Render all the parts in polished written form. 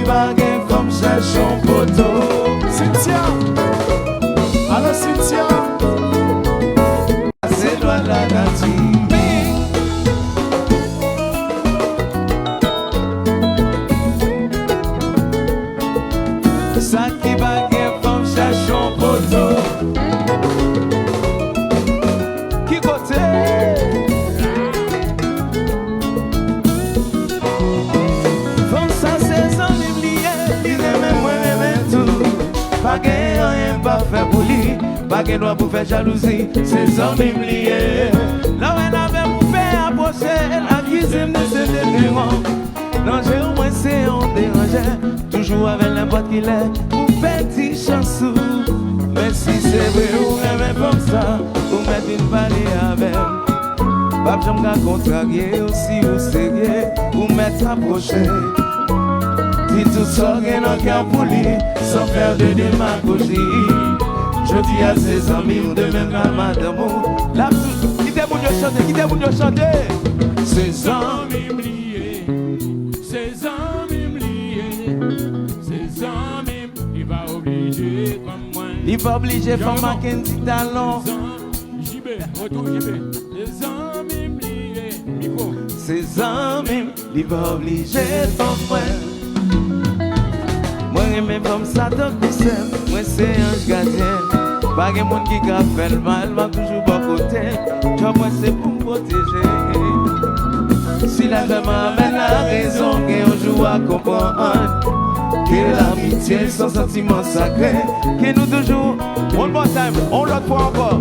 baguette comme ça son poteau. Cynthia, allô Cynthia, C'est loin de la nature. Ça qui baguette comme ça son poteau. Qui côté? Comme ça c'est sans l'oublier. Il aime moi même tout. Baguette rien pas fait pour lui. Baguette doit pour faire jalousie. C'est sans l'oublier. Là où elle avait pour faire approcher la cuisine de ce déterrant. Non j'ai au moins c'est on dérangeait. Toujours avec n'importe qui l'est. Pour petit chansou. Mais si c'est vrai ou même comme ça. Ou mettre une vallée avec. Pas j'aime qu'à contrarier aussi ou sérieux ou mettre approcher. Dis tout ça qu'il y a dans le cœur pour lui, sans faire de démagogie. Je dis à ses amis ou de même à madame ou la qui t'es pour nous chanter, qui t'es pour nous chanter. Ses amis m'liés, ses amis m'liés, ses amis, il va obliger comme moi. Il va obliger comme Mackenzie talent. Retour JB. Les amis m'liés, micro. Ses amis, il va obliger comme moi. Moi, j'aime comme ça, donc moi, c'est un gardien. Pas de monde qui a fait le mal, va toujours pas côté. Toi, moi, c'est pour me protéger. Si la femme amène la raison, qu'on joue à comprendre. Que l'amitié, son sentiment sacré. Que nous toujours, one more time, on l'autre fois encore.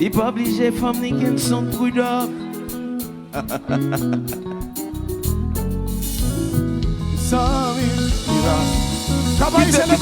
Il pas obligé femme ni qu'elle sont prudents. Zanmi, Cabaye, c'est le